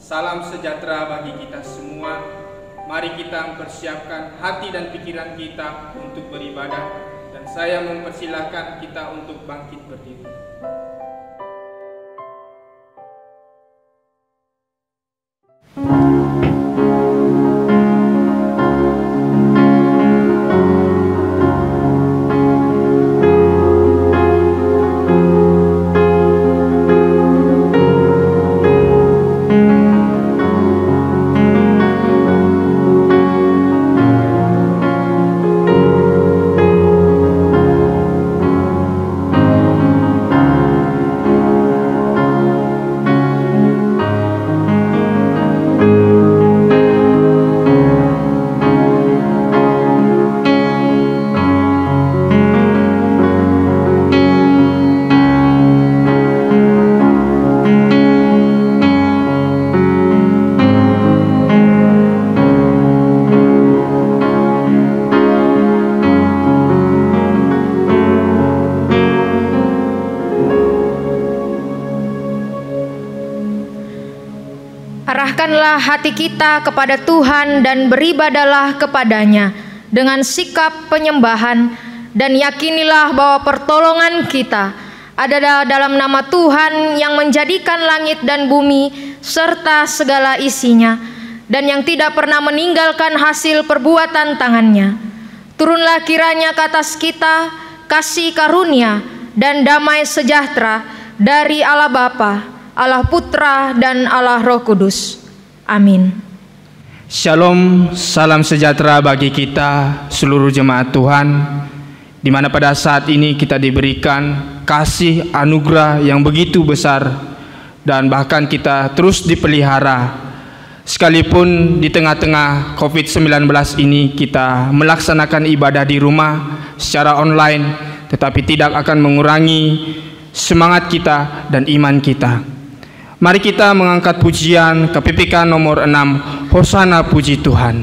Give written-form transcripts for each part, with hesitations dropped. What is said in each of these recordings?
Salam sejahtera bagi kita semua. Mari kita mempersiapkan hati dan pikiran kita untuk beribadah, dan saya mempersilahkan kita untuk bangkit berdiri. Arahkanlah hati kita kepada Tuhan dan beribadahlah kepadanya dengan sikap penyembahan, dan yakinilah bahwa pertolongan kita adalah dalam nama Tuhan yang menjadikan langit dan bumi serta segala isinya, dan yang tidak pernah meninggalkan hasil perbuatan tangannya. Turunlah kiranya ke atas kita kasih karunia dan damai sejahtera dari Allah Bapa, Allah Putra, dan Allah Roh Kudus. Amin. Shalom, salam sejahtera bagi kita seluruh jemaat Tuhan, di mana pada saat ini kita diberikan kasih anugerah yang begitu besar, dan bahkan kita terus dipelihara. Sekalipun di tengah-tengah COVID-19 ini kita melaksanakan ibadah di rumah secara online, tetapi tidak akan mengurangi semangat kita dan iman kita. Mari kita mengangkat pujian KPPK nomor 6, Hosana puji Tuhan.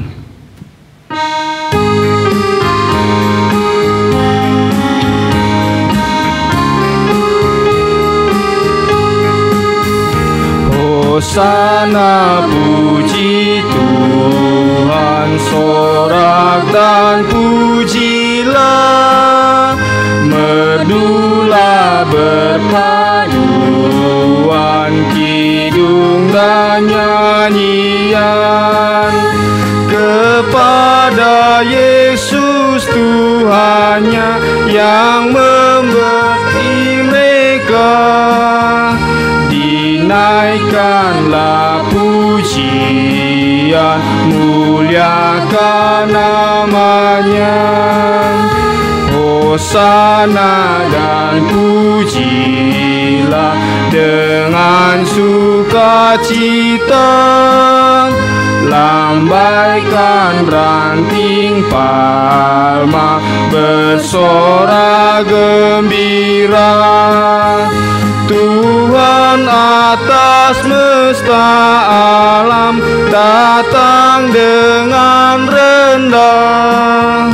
Hosana puji Tuhan, sorak dan pujilah, merdulah berpayuan, kidung dan nyanyian kepada Yesus Tuhannya yang memberi mereka. Dinaikkanlah pujian, muliakan namanya. Hosana dan pujilah dengan sukacita, lambaikan ranting palma, bersorak gembira. Tuhan atas semesta alam datang dengan rendah.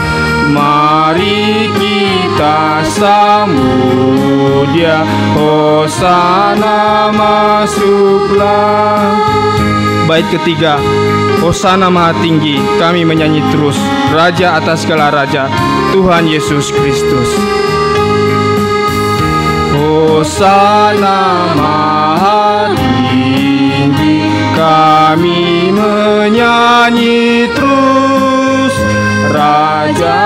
Mari kita sambut Dia, Hosana masuklah. Bait ketiga, Hosana Maha Tinggi, kami menyanyi terus, Raja atas segala raja, Tuhan Yesus Kristus. Hosana Maha Tinggi, kami menyanyi terus, Raja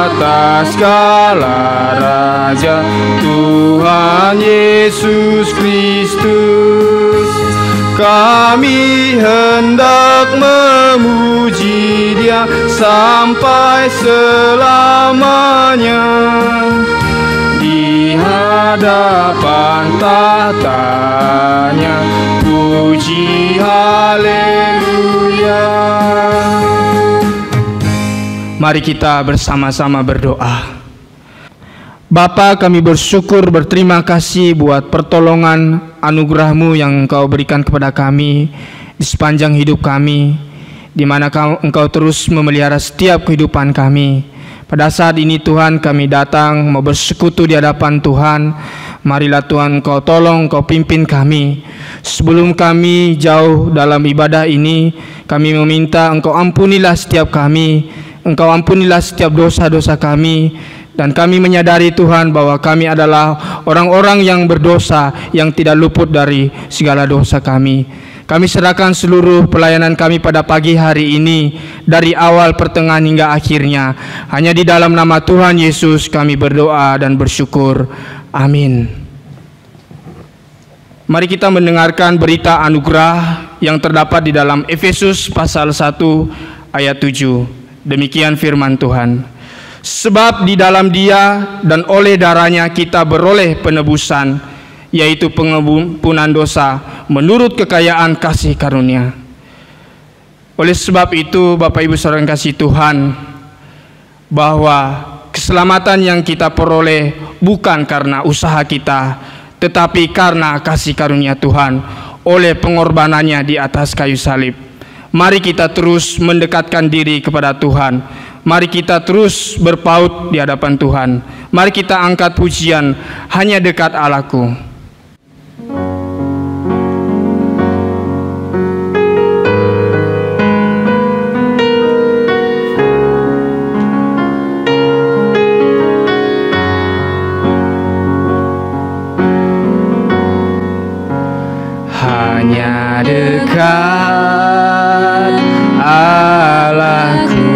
atas segala raja, Tuhan Yesus Kristus. Kami hendak memuji Dia sampai selamanya, di hadapan tahtanya, puji haleluya. Mari kita bersama-sama berdoa. Bapa, kami bersyukur, berterima kasih buat pertolongan anugerah-Mu yang Engkau berikan kepada kami di sepanjang hidup kami, di mana Engkau terus memelihara setiap kehidupan kami. Pada saat ini Tuhan, kami datang mau bersekutu di hadapan Tuhan, Marilah Tuhan Engkau tolong, Engkau pimpin kami. Sebelum kami jauh dalam ibadah ini, kami meminta Engkau ampunilah setiap kami, Engkau ampunilah setiap dosa-dosa kami. Dan kami menyadari Tuhan bahwa kami adalah orang-orang yang berdosa, yang tidak luput dari segala dosa kami. Kami serahkan seluruh pelayanan kami pada pagi hari ini, dari awal, pertengahan hingga akhirnya. Hanya di dalam nama Tuhan Yesus kami berdoa dan bersyukur. Amin. Mari kita mendengarkan berita anugerah yang terdapat di dalam Efesus pasal 1 ayat 7. Demikian firman Tuhan. Sebab di dalam Dia dan oleh darahnya kita beroleh penebusan, yaitu pengampunan dosa menurut kekayaan kasih karunia. Oleh sebab itu, Bapak Ibu Saudara yang kasih Tuhan, bahwa keselamatan yang kita peroleh bukan karena usaha kita, tetapi karena kasih karunia Tuhan oleh pengorbanannya di atas kayu salib. Mari kita terus mendekatkan diri kepada Tuhan. Mari kita terus berpaut di hadapan Tuhan. Mari kita angkat pujian, hanya dekat Allahku. Hanya dekat Allahku,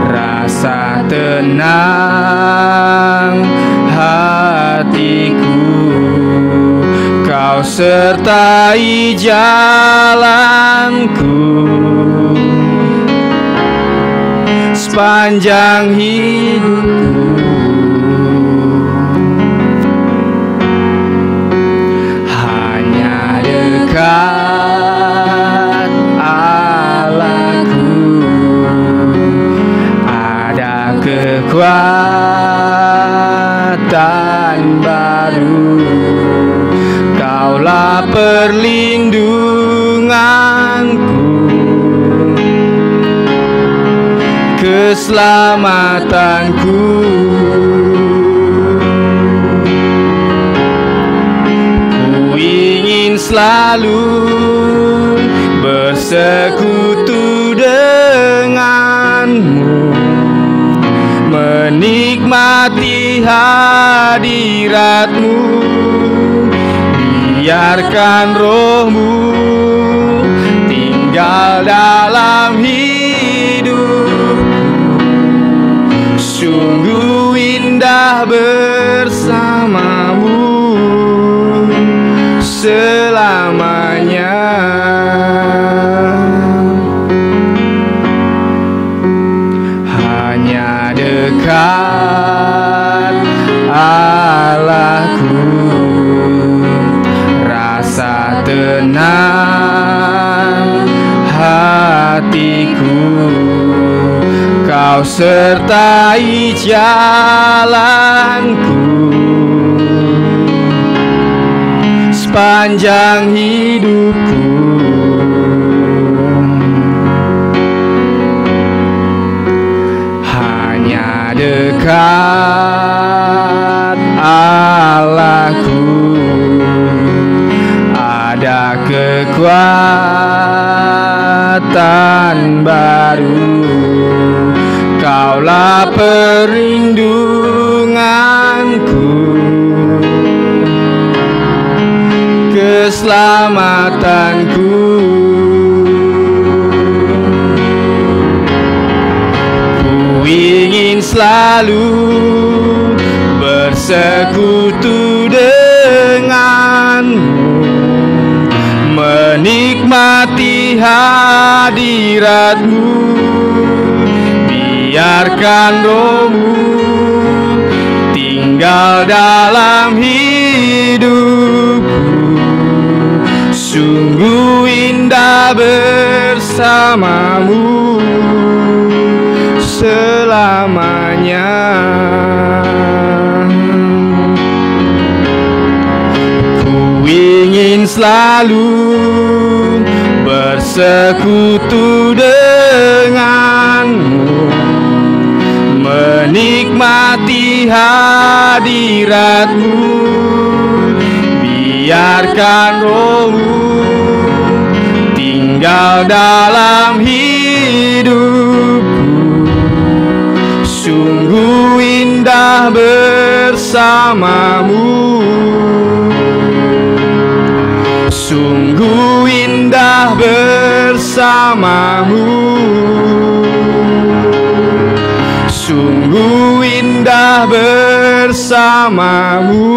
rasa tenang hatiku, Kau sertai jalanku sepanjang hidupku. Hanya dekat Allahku ada kekuatan baru. Kaulah perlindunganku, keselamatanku. Ku ingin selalu bersekutu denganmu, menikmati hadiratmu. Biarkan rohmu tinggal dalam hidupku. Sungguh indah bersamamu selamanya. Hanya dekat Allahku, rasa tenang hatiku, Kau sertai jalanku sepanjang hidupku. Hanya dekat Allahku ada kekuatan baru. Kaulah perlindunganku, keselamatanku. Ku ingin selalu bersekutu denganmu, menikmati hadiratmu. Biarkan rohmu tinggal dalam hidupku. Sungguh indah bersamamu selamanya. Ku ingin selalu bersekutu denganmu, menikmati hadirat-Mu, biarkan Roh-Mu tinggal dalam hidupku. Sungguh indah bersama-Mu, sungguh indah bersama-Mu, sungguh indah bersama-Mu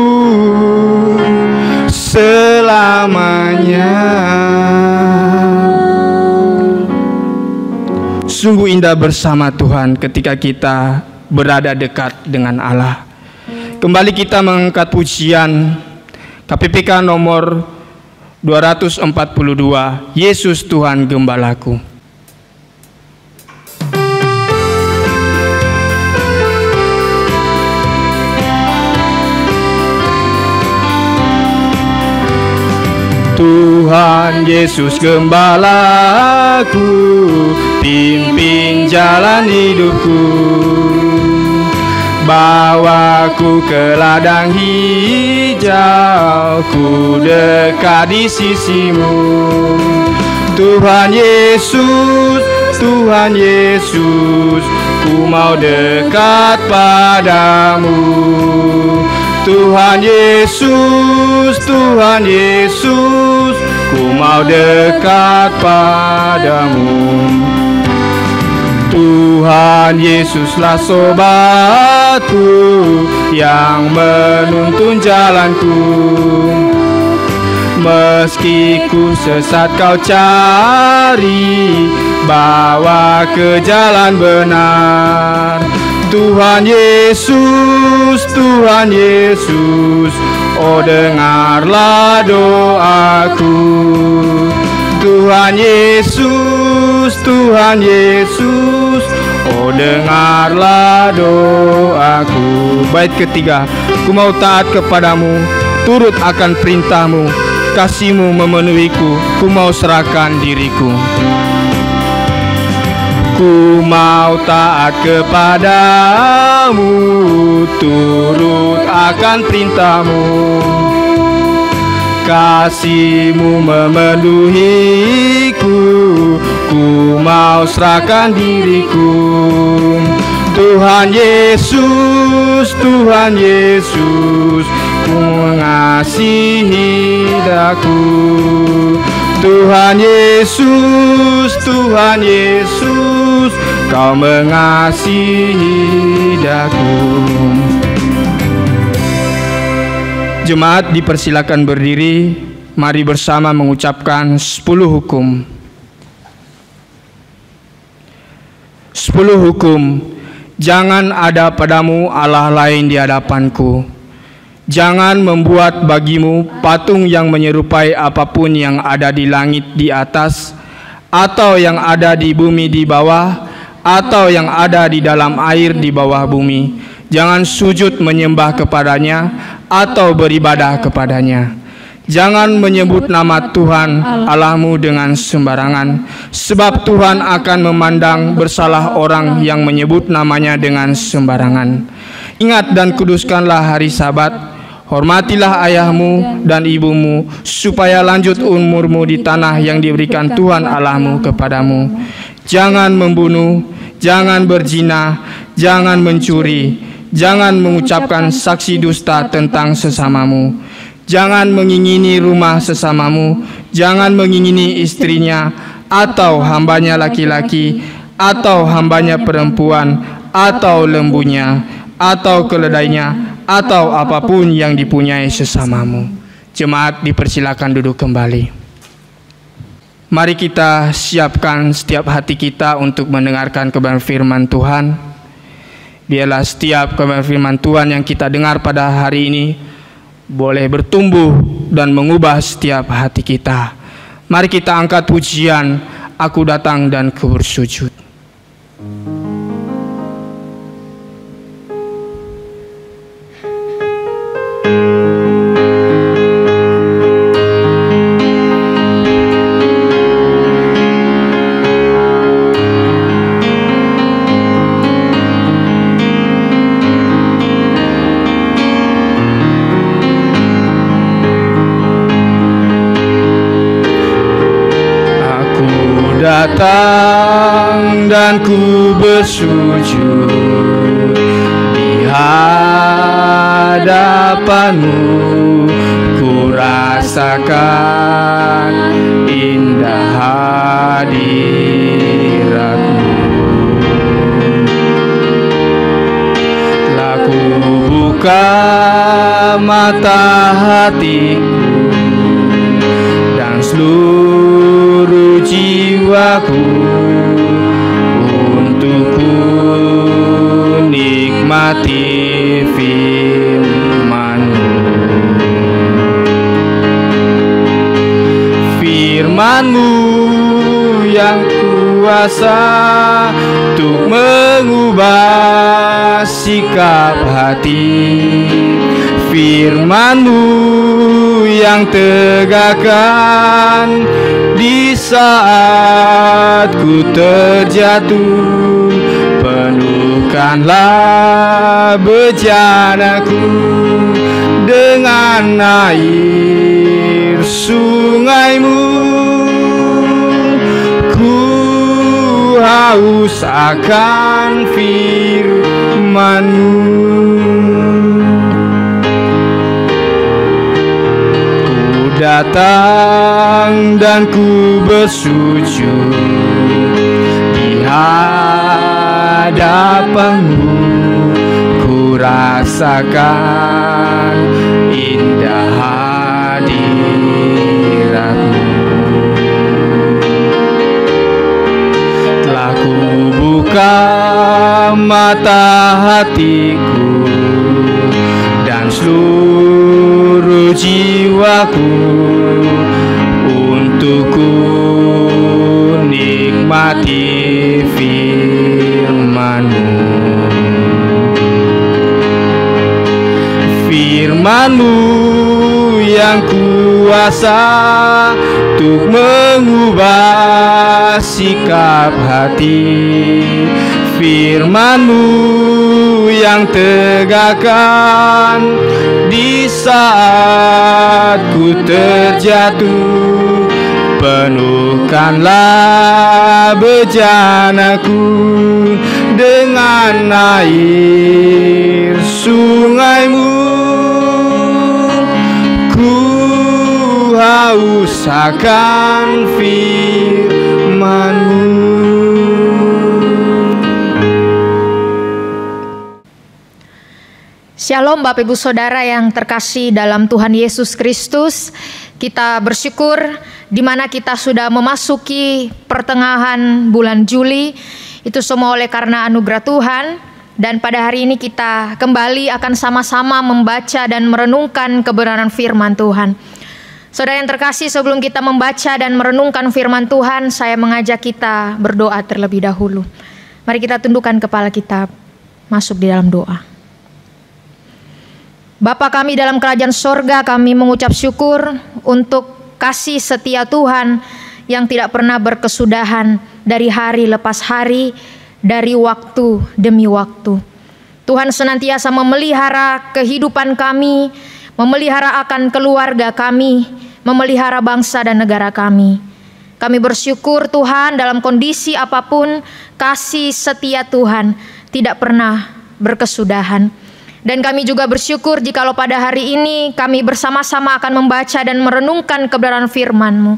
selamanya. Sungguh indah bersama Tuhan ketika kita berada dekat dengan Allah. Kembali kita mengangkat pujian KPPK nomor 242, Yesus Tuhan Gembalaku. Tuhan Yesus Gembalaku, pimpin jalan hidupku, bawaku ke ladang hijau, ku dekat di sisi-Mu. Tuhan Yesus, Tuhan Yesus, ku mau dekat padamu. Tuhan Yesus, Tuhan Yesus, ku mau dekat padamu. Tuhan Yesuslah sobatku yang menuntun jalanku. Meski ku sesat Kau cari, bawa ke jalan benar. Tuhan Yesus, Tuhan Yesus, oh dengarlah doaku. Tuhan Yesus, Tuhan Yesus, oh dengarlah doaku. Bait ketiga, ku mau taat kepadamu, turut akan perintah-Mu, kasih-Mu memenuhiku, ku mau serahkan diriku. Ku mau taat kepadamu, turut akan perintah-Mu, kasih-Mu memenuhiku, ku mau serahkan diriku. Tuhan Yesus, Tuhan Yesus, ku mengasihi daku. Tuhan Yesus, Tuhan Yesus, Kau mengasihi daku. Jemaat dipersilakan berdiri. Mari bersama mengucapkan 10 hukum. 10 hukum. Jangan ada padamu Allah lain di hadapanku. Jangan membuat bagimu patung yang menyerupai apapun yang ada di langit di atas, atau yang ada di bumi di bawah, atau yang ada di dalam air di bawah bumi. Jangan sujud menyembah kepadanya atau beribadah kepadanya. Jangan menyebut nama Tuhan Allahmu dengan sembarangan, sebab Tuhan akan memandang bersalah orang yang menyebut namanya dengan sembarangan. Ingat dan kuduskanlah hari Sabat. Hormatilah ayahmu dan ibumu, supaya lanjut umurmu di tanah yang diberikan Tuhan Allahmu kepadamu. Jangan membunuh, jangan berzina, jangan mencuri, jangan mengucapkan saksi dusta tentang sesamamu. Jangan mengingini rumah sesamamu, jangan mengingini istrinya, atau hambanya laki-laki, atau hambanya perempuan, atau lembunya, atau keledainya, atau apapun yang dipunyai sesamamu. Jemaat dipersilakan duduk kembali. Mari kita siapkan setiap hati kita untuk mendengarkan kebenaran firman Tuhan. Biarlah setiap kebenaran firman Tuhan yang kita dengar pada hari ini boleh bertumbuh dan mengubah setiap hati kita. Mari kita angkat pujian, Aku Datang dan Ku Bersujud. datang dan ku bersujud di hadapanmu, ku rasakan indah hadiratmu. Telah ku buka mata hatiku dan seluruh jiwaku untuk ku nikmati firman-Mu. Firman-Mu yang kuasa untuk mengubah sikap hati, firman-Mu yang tegakkan di saat ku terjatuh. Penuhkanlah bejanaku dengan air sungai-Mu. Ku haus akan firman-Mu. Datang dan ku bersujud di hadapan-Mu, ku rasakan indah hadirat-Mu. Telah ku buka mata hatiku dan seluruh jiwaku untuk ku nikmati firman-Mu. Firman-Mu yang kuasa untuk mengubah sikap hati, firman-Mu yang tegakkan di saat ku terjatuh. Penuhkanlah bejanaku dengan air sungai-Mu. Ku haus akan firman-Mu. Shalom Bapak Ibu Saudara yang terkasih dalam Tuhan Yesus Kristus. Kita bersyukur di mana kita sudah memasuki pertengahan bulan Juli. Itu semua oleh karena anugerah Tuhan. Dan pada hari ini kita kembali akan sama-sama membaca dan merenungkan kebenaran firman Tuhan. Saudara yang terkasih, sebelum kita membaca dan merenungkan firman Tuhan, saya mengajak kita berdoa terlebih dahulu. Mari kita tundukkan kepala kita, masuk di dalam doa. Bapa kami dalam kerajaan sorga, kami mengucap syukur untuk kasih setia Tuhan yang tidak pernah berkesudahan dari hari lepas hari, dari waktu demi waktu. Tuhan senantiasa memelihara kehidupan kami, memelihara akan keluarga kami, memelihara bangsa dan negara kami. Kami bersyukur Tuhan dalam kondisi apapun, kasih setia Tuhan tidak pernah berkesudahan. Dan kami juga bersyukur jikalau pada hari ini kami bersama-sama akan membaca dan merenungkan kebenaran firman-Mu.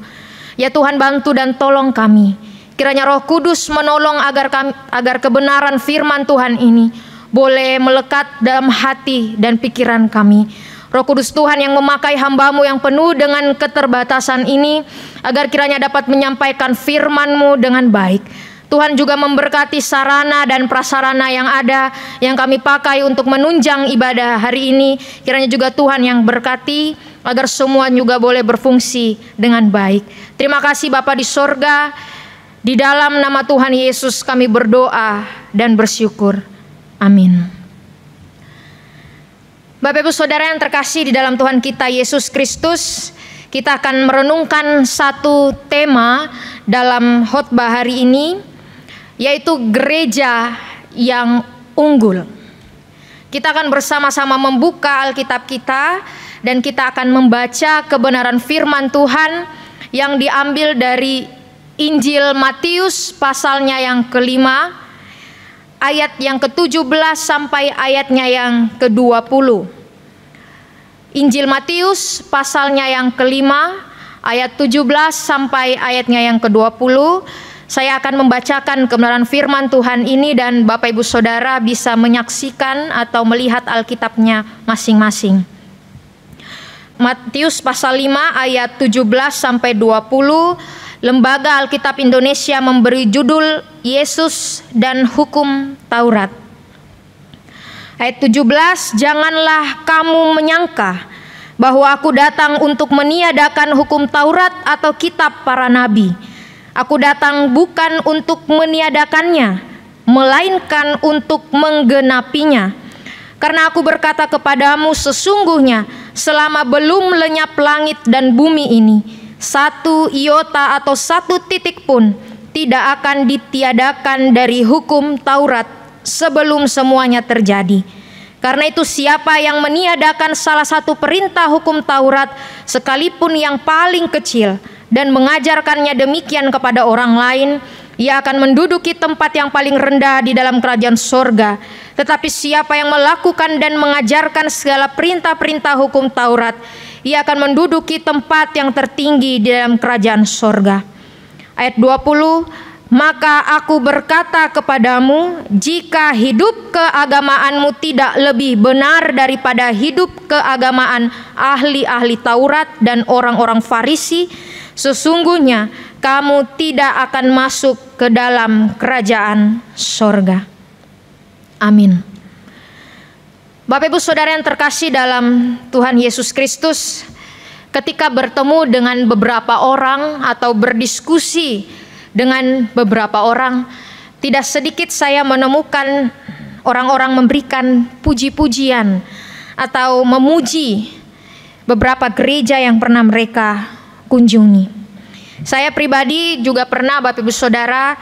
Ya Tuhan, bantu dan tolong kami. Kiranya Roh Kudus menolong agar kebenaran firman Tuhan ini boleh melekat dalam hati dan pikiran kami. Roh Kudus Tuhan yang memakai hamba-Mu yang penuh dengan keterbatasan ini, agar kiranya dapat menyampaikan firman-Mu dengan baik. Tuhan juga memberkati sarana dan prasarana yang ada, yang kami pakai untuk menunjang ibadah hari ini. Kiranya juga Tuhan yang berkati, agar semua juga boleh berfungsi dengan baik. Terima kasih Bapa di sorga. Di dalam nama Tuhan Yesus kami berdoa dan bersyukur. Amin. Bapak Ibu Saudara yang terkasih di dalam Tuhan kita Yesus Kristus, kita akan merenungkan satu tema dalam khotbah hari ini, yaitu gereja yang unggul. Kita akan bersama-sama membuka Alkitab kita dan kita akan membaca kebenaran firman Tuhan yang diambil dari Injil Matius pasalnya yang kelima, ayat yang ke-17 sampai ayatnya yang ke-20. Injil Matius pasalnya yang kelima, ayat 17 sampai ayatnya yang ke-20. Saya akan membacakan kebenaran firman Tuhan ini dan Bapak Ibu Saudara bisa menyaksikan atau melihat Alkitabnya masing-masing. Matius pasal 5 ayat 17 sampai 20. Lembaga Alkitab Indonesia memberi judul Yesus dan Hukum Taurat. Ayat 17, janganlah kamu menyangka bahwa aku datang untuk meniadakan hukum Taurat atau kitab para nabi. Aku datang bukan untuk meniadakannya, melainkan untuk menggenapinya. Karena aku berkata kepadamu, sesungguhnya selama belum lenyap langit dan bumi ini, satu iota atau satu titik pun tidak akan ditiadakan dari hukum Taurat sebelum semuanya terjadi. Karena itu siapa yang meniadakan salah satu perintah hukum Taurat, sekalipun yang paling kecil, dan mengajarkannya demikian kepada orang lain, ia akan menduduki tempat yang paling rendah di dalam kerajaan sorga. Tetapi siapa yang melakukan dan mengajarkan segala perintah-perintah hukum Taurat, ia akan menduduki tempat yang tertinggi di dalam kerajaan sorga. Ayat 20, maka aku berkata kepadamu, jika hidup keagamaanmu tidak lebih benar daripada hidup keagamaan ahli-ahli Taurat dan orang-orang Farisi, sesungguhnya kamu tidak akan masuk ke dalam kerajaan sorga. Amin. Bapak Ibu Saudara yang terkasih dalam Tuhan Yesus Kristus, ketika bertemu dengan beberapa orang atau berdiskusi dengan beberapa orang, tidak sedikit saya menemukan orang-orang memberikan puji-pujian atau memuji beberapa gereja yang pernah mereka kunjungi. Saya pribadi juga pernah, Bapak Ibu Saudara,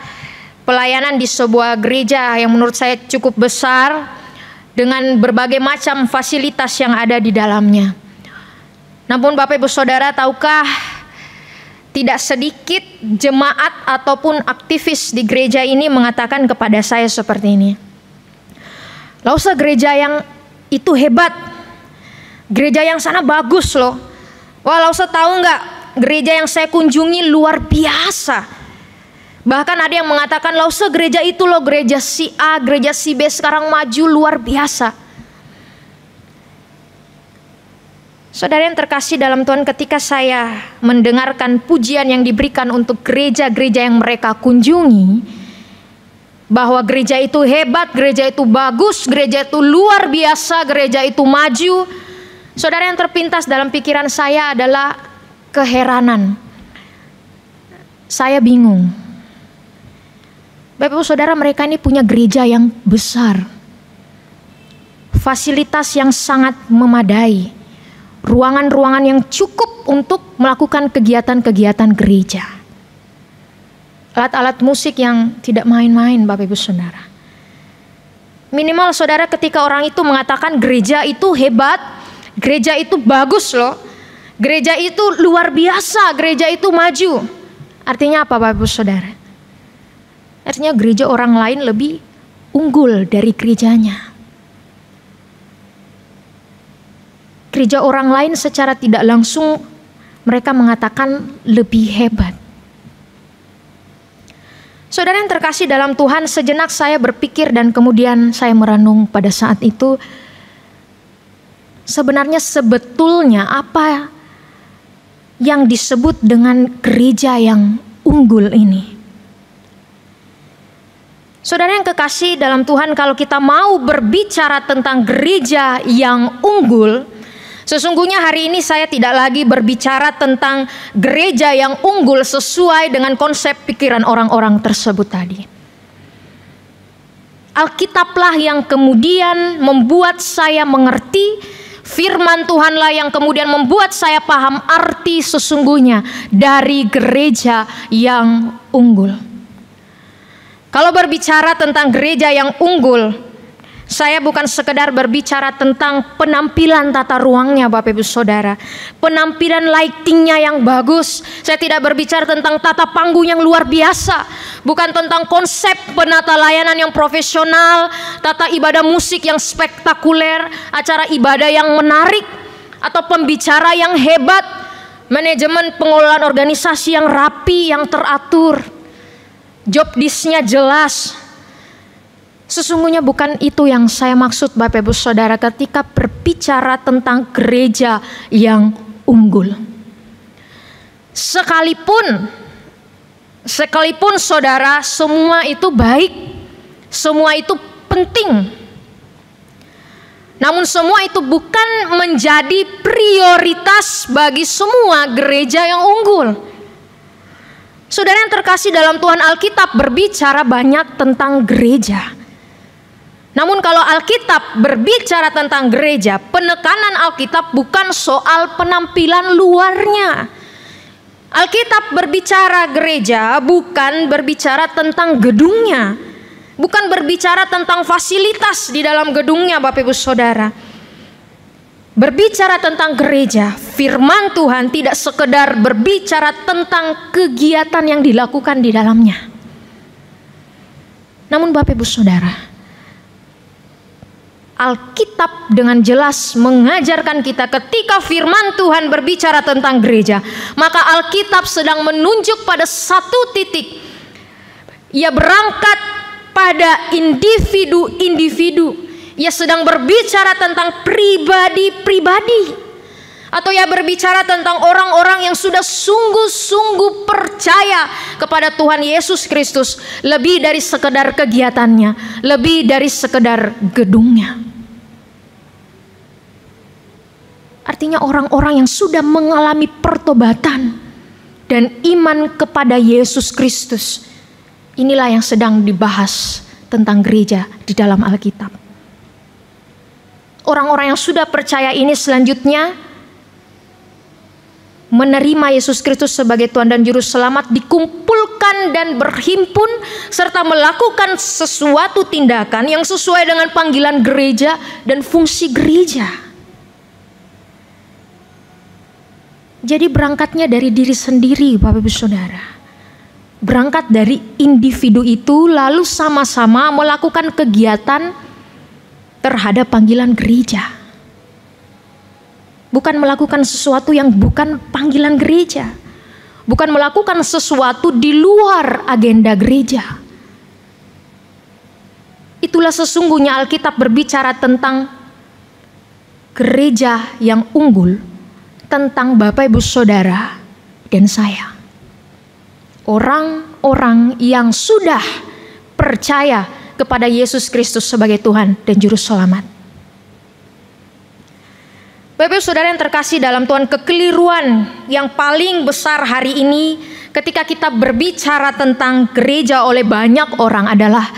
pelayanan di sebuah gereja yang menurut saya cukup besar dengan berbagai macam fasilitas yang ada di dalamnya. Namun Bapak Ibu Saudara, tahukah tidak sedikit jemaat ataupun aktivis di gereja ini mengatakan kepada saya seperti ini, "Lah usah gereja yang itu hebat, gereja yang sana bagus loh. Wah, lah usah tahu nggak, gereja yang saya kunjungi luar biasa. Bahkan ada yang mengatakan, lah usah gereja itu loh, gereja si A, gereja si B sekarang maju luar biasa." Saudara yang terkasih dalam Tuhan, ketika saya mendengarkan pujian yang diberikan untuk gereja-gereja yang mereka kunjungi, bahwa gereja itu hebat, gereja itu bagus, gereja itu luar biasa, gereja itu maju, saudara, yang terpintas dalam pikiran saya adalah keheranan. Saya bingung. Bapak Ibu Saudara, mereka ini punya gereja yang besar, fasilitas yang sangat memadai, ruangan-ruangan yang cukup untuk melakukan kegiatan-kegiatan gereja, alat-alat musik yang tidak main-main, Bapak Ibu Saudara. Minimal saudara, ketika orang itu mengatakan gereja itu hebat, gereja itu bagus loh, gereja itu luar biasa, gereja itu maju, artinya apa, Bapak Ibu Saudara? Artinya gereja orang lain lebih unggul dari gerejanya. Gereja orang lain secara tidak langsung mereka mengatakan lebih hebat. Saudara yang terkasih dalam Tuhan, sejenak saya berpikir dan kemudian saya merenung pada saat itu. Sebenarnya sebetulnya apa yang disebut dengan gereja yang unggul ini? Saudara yang kekasih dalam Tuhan, kalau kita mau berbicara tentang gereja yang unggul, sesungguhnya hari ini saya tidak lagi berbicara tentang gereja yang unggul sesuai dengan konsep pikiran orang-orang tersebut tadi. Alkitablah yang kemudian membuat saya mengerti, firman Tuhanlah yang kemudian membuat saya paham arti sesungguhnya dari gereja yang unggul. Kalau berbicara tentang gereja yang unggul, Saya bukan sekedar berbicara tentang penampilan tata ruangnya Bapak Ibu Saudara, penampilan lightingnya yang bagus. Saya tidak berbicara tentang tata panggung yang luar biasa, bukan tentang konsep penata layanan yang profesional, tata ibadah musik yang spektakuler, acara ibadah yang menarik, atau pembicara yang hebat, manajemen pengelolaan organisasi yang rapi, yang teratur, job desk-nya jelas. Sesungguhnya bukan itu yang saya maksud Bapak Ibu Saudara ketika berbicara tentang gereja yang unggul. Sekalipun saudara, semua itu baik, semua itu penting. Namun semua itu bukan menjadi prioritas bagi semua gereja yang unggul. Saudara yang terkasih dalam Tuhan, Alkitab berbicara banyak tentang gereja. Namun kalau Alkitab berbicara tentang gereja, penekanan Alkitab bukan soal penampilan luarnya. Alkitab berbicara gereja bukan berbicara tentang gedungnya, bukan berbicara tentang fasilitas di dalam gedungnya Bapak Ibu Saudara. Berbicara tentang gereja, firman Tuhan tidak sekedar berbicara tentang kegiatan yang dilakukan di dalamnya. Namun Bapak Ibu Saudara, Alkitab dengan jelas mengajarkan kita ketika firman Tuhan berbicara tentang gereja, maka Alkitab sedang menunjuk pada satu titik. Ia berangkat pada individu-individu. Ia sedang berbicara tentang pribadi-pribadi. Atau ia berbicara tentang orang-orang yang sudah sungguh-sungguh percaya kepada Tuhan Yesus Kristus, lebih dari sekedar kegiatannya, lebih dari sekedar gedungnya. Artinya orang-orang yang sudah mengalami pertobatan dan iman kepada Yesus Kristus. Inilah yang sedang dibahas tentang gereja di dalam Alkitab. Orang-orang yang sudah percaya ini selanjutnya menerima Yesus Kristus sebagai Tuhan dan Juru Selamat, dikumpulkan dan berhimpun serta melakukan sesuatu tindakan yang sesuai dengan panggilan gereja dan fungsi gereja. Jadi berangkatnya dari diri sendiri Bapak Ibu Saudara. Berangkat dari individu itu lalu sama-sama melakukan kegiatan terhadap panggilan gereja. Bukan melakukan sesuatu yang bukan panggilan gereja. Bukan melakukan sesuatu di luar agenda gereja. Itulah sesungguhnya Alkitab berbicara tentang gereja yang unggul, tentang Bapak Ibu Saudara dan saya. Orang-orang yang sudah percaya kepada Yesus Kristus sebagai Tuhan dan Juru Selamat. Bapak Ibu Saudara yang terkasih dalam Tuhan, kekeliruan yang paling besar hari ini ketika kita berbicara tentang gereja oleh banyak orang adalah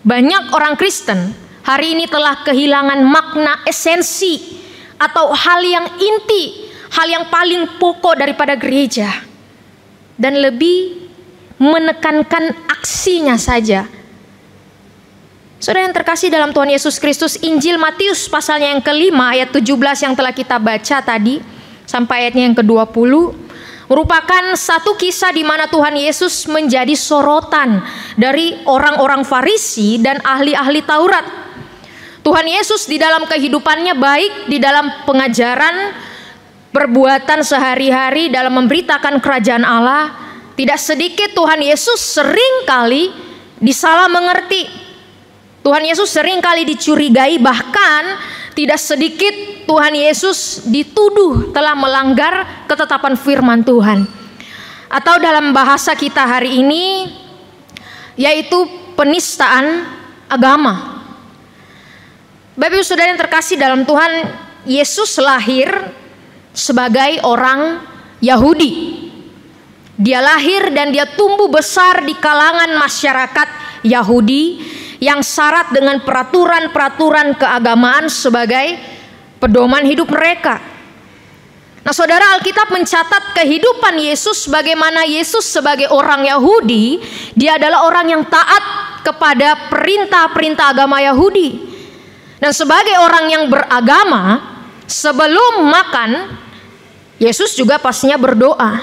banyak orang Kristen hari ini telah kehilangan makna esensi atau hal yang inti, hal yang paling pokok daripada gereja, dan lebih menekankan aksinya saja. Saudara yang terkasih dalam Tuhan Yesus Kristus, Injil Matius pasalnya yang kelima ayat 17 yang telah kita baca tadi sampai ayatnya yang ke-20 merupakan satu kisah di mana Tuhan Yesus menjadi sorotan dari orang-orang Farisi dan ahli-ahli Taurat. Tuhan Yesus di dalam kehidupannya, baik di dalam pengajaran, perbuatan sehari-hari dalam memberitakan kerajaan Allah, tidak sedikit Tuhan Yesus sering kali disalah mengerti. Tuhan Yesus sering kali dicurigai, bahkan tidak sedikit Tuhan Yesus dituduh telah melanggar ketetapan firman Tuhan. Atau dalam bahasa kita hari ini, yaitu penistaan agama. Bapak Ibu Saudara yang terkasih dalam Tuhan, Yesus lahir sebagai orang Yahudi. Dia lahir dan dia tumbuh besar di kalangan masyarakat Yahudi yang syarat dengan peraturan-peraturan keagamaan sebagai pedoman hidup mereka. Nah saudara, Alkitab mencatat kehidupan Yesus bagaimana Yesus sebagai orang Yahudi, dia adalah orang yang taat kepada perintah-perintah agama Yahudi. Dan sebagai orang yang beragama, sebelum makan, Yesus juga pastinya berdoa.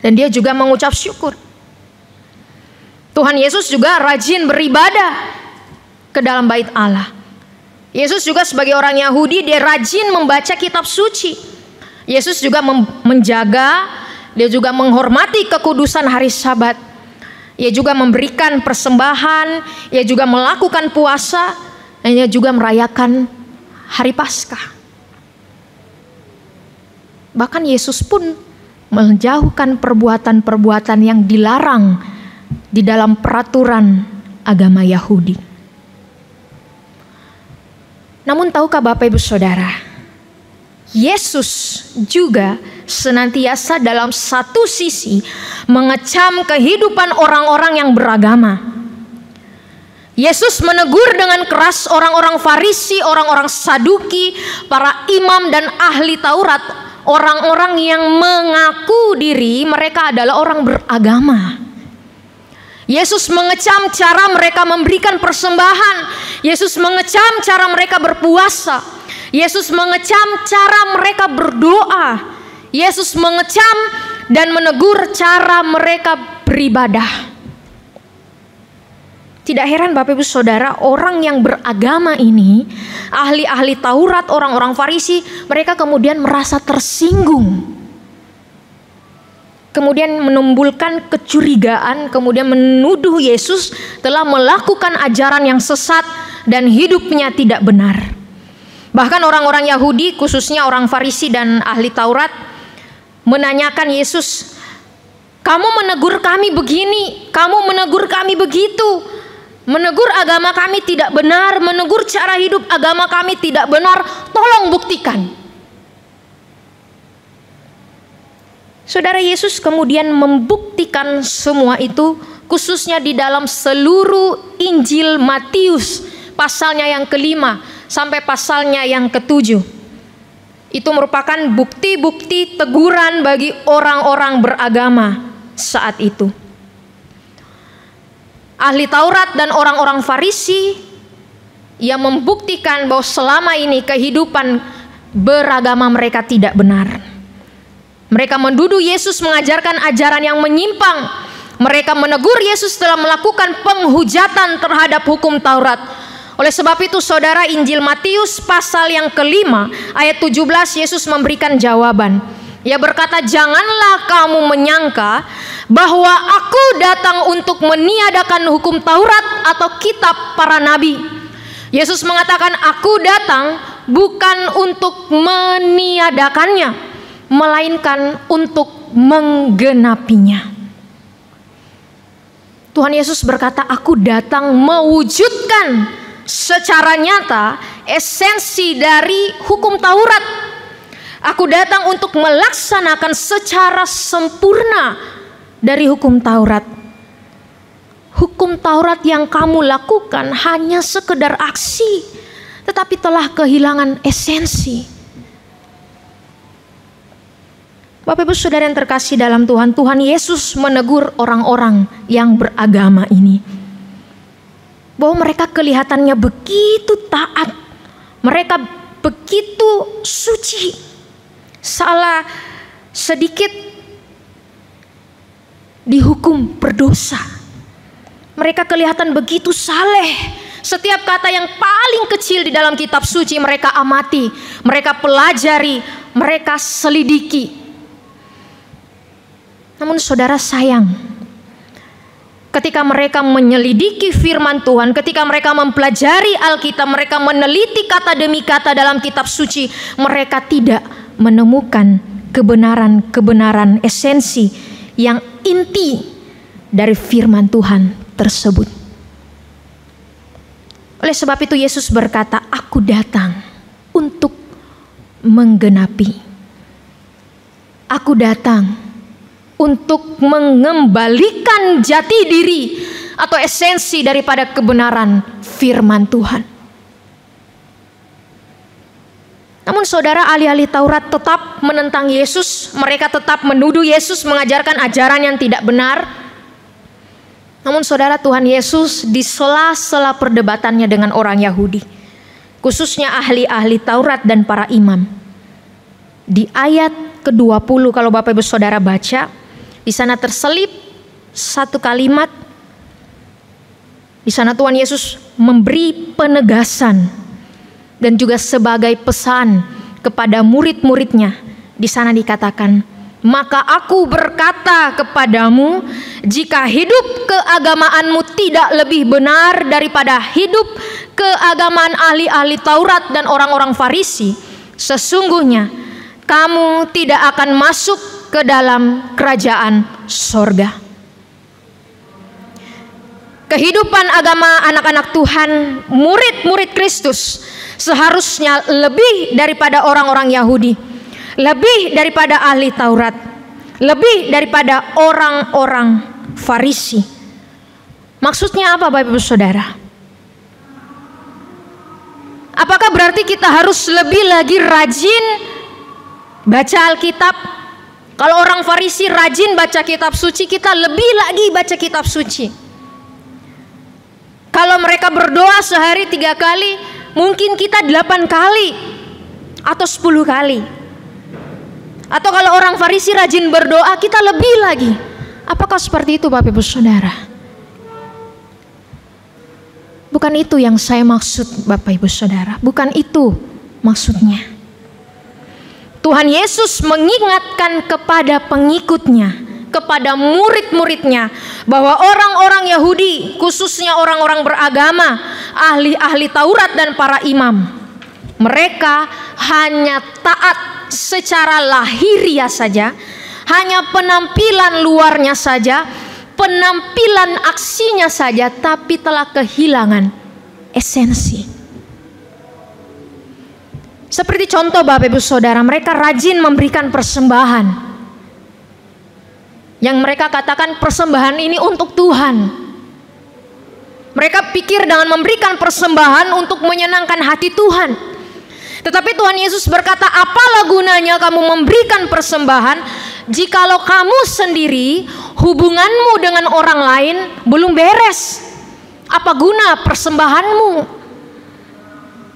Dan dia juga mengucap syukur. Tuhan Yesus juga rajin beribadah ke dalam bait Allah. Yesus juga sebagai orang Yahudi, dia rajin membaca kitab suci. Yesus juga menjaga, dia juga menghormati kekudusan hari Sabat. Ia juga memberikan persembahan, ia juga melakukan puasa, dan ia juga merayakan hari Paskah. Bahkan Yesus pun menjauhkan perbuatan-perbuatan yang dilarang di dalam peraturan agama Yahudi. Namun tahukah Bapak Ibu Saudara, Yesus juga senantiasa dalam satu sisi mengecam kehidupan orang-orang yang beragama. Yesus menegur dengan keras orang-orang Farisi, orang-orang Saduki, para imam dan ahli Taurat, orang-orang yang mengaku diri mereka adalah orang beragama. Yesus mengecam cara mereka memberikan persembahan. Yesus mengecam cara mereka berpuasa. Yesus mengecam cara mereka berdoa. Yesus mengecam dan menegur cara mereka beribadah. Tidak heran Bapak Ibu Saudara, orang yang beragama ini, ahli-ahli Taurat, orang-orang Farisi, mereka kemudian merasa tersinggung. Kemudian menimbulkan kecurigaan, kemudian menuduh Yesus telah melakukan ajaran yang sesat dan hidupnya tidak benar. Bahkan orang-orang Yahudi, khususnya orang Farisi dan ahli Taurat, menanyakan Yesus, "Kamu menegur kami begini, kamu menegur kami begitu. Menegur agama kami tidak benar, menegur cara hidup agama kami tidak benar, tolong buktikan." Saudara, Yesus kemudian membuktikan semua itu, khususnya di dalam seluruh Injil Matius, pasalnya yang ke-5 sampai pasalnya yang ke-7. Itu merupakan bukti-bukti teguran bagi orang-orang beragama saat itu. Ahli Taurat dan orang-orang Farisi yang membuktikan bahwa selama ini kehidupan beragama mereka tidak benar. Mereka menduduh Yesus mengajarkan ajaran yang menyimpang. Mereka menegur Yesus telah melakukan penghujatan terhadap hukum Taurat. Oleh sebab itu saudara, Injil Matius pasal yang ke-5 ayat 17, Yesus memberikan jawaban. Ia berkata, "Janganlah kamu menyangka bahwa aku datang untuk meniadakan hukum Taurat atau kitab para nabi." Yesus mengatakan, "Aku datang bukan untuk meniadakannya, melainkan untuk menggenapinya." Tuhan Yesus berkata, "Aku datang mewujudkan secara nyata esensi dari hukum Taurat. Aku datang untuk melaksanakan secara sempurna dari hukum Taurat. Hukum Taurat yang kamu lakukan hanya sekedar aksi, tetapi telah kehilangan esensi." Bapak Ibu Saudara yang terkasih dalam Tuhan, Tuhan Yesus menegur orang-orang yang beragama ini, bahwa mereka kelihatannya begitu taat, mereka begitu suci, salah sedikit dihukum berdosa. Mereka kelihatan begitu saleh. Setiap kata yang paling kecil di dalam kitab suci mereka amati, mereka pelajari, mereka selidiki. Namun saudara, sayang, ketika mereka menyelidiki firman Tuhan, ketika mereka mempelajari Alkitab, mereka meneliti kata demi kata dalam kitab suci, mereka tidak menemukan kebenaran-kebenaran esensi yang inti dari firman Tuhan tersebut. Oleh sebab itu Yesus berkata, "Aku datang untuk menggenapi. Aku datang untuk mengembalikan jati diri atau esensi daripada kebenaran firman Tuhan." Namun saudara, ahli-ahli Taurat tetap menentang Yesus. Mereka tetap menuduh Yesus mengajarkan ajaran yang tidak benar. Namun saudara, Tuhan Yesus di sela-sela perdebatannya dengan orang Yahudi, khususnya ahli-ahli Taurat dan para imam. Di ayat ke-20 kalau Bapak Ibu Saudara baca, di sana terselip satu kalimat. Di sana Tuhan Yesus memberi penegasan dan juga sebagai pesan kepada murid-muridnya. Di sana dikatakan, maka aku berkata kepadamu, jika hidup keagamaanmu tidak lebih benar daripada hidup keagamaan ahli-ahli Taurat dan orang-orang Farisi, sesungguhnya kamu tidak akan masuk ke dalam kerajaan sorga. Kehidupan agama anak-anak Tuhan, murid-murid Kristus, seharusnya lebih daripada orang-orang Yahudi, lebih daripada ahli Taurat, lebih daripada orang-orang Farisi. Maksudnya apa Bapak Ibu Saudara? Apakah berarti kita harus lebih lagi rajin baca Alkitab? Kalau orang Farisi rajin baca kitab suci, kita lebih lagi baca kitab suci. Kalau mereka berdoa sehari 3 kali, mungkin kita 8 kali atau 10 kali. Atau kalau orang Farisi rajin berdoa, kita lebih lagi. Apakah seperti itu Bapak Ibu Saudara? Bukan itu yang saya maksud Bapak Ibu Saudara. Bukan itu maksudnya. Tuhan Yesus mengingatkan kepada pengikutnya, kepada murid-muridnya, bahwa orang-orang Yahudi, khususnya orang-orang beragama, ahli-ahli Taurat dan para imam, mereka hanya taat secara lahiriah saja, hanya penampilan luarnya saja, penampilan aksinya saja, tapi telah kehilangan esensi. Seperti contoh Bapak Ibu Saudara, mereka rajin memberikan persembahan, yang mereka katakan persembahan ini untuk Tuhan. Mereka pikir dengan memberikan persembahan untuk menyenangkan hati Tuhan. Tetapi Tuhan Yesus berkata, apalah gunanya kamu memberikan persembahan jikalau kamu sendiri hubunganmu dengan orang lain belum beres? Apa guna persembahanmu?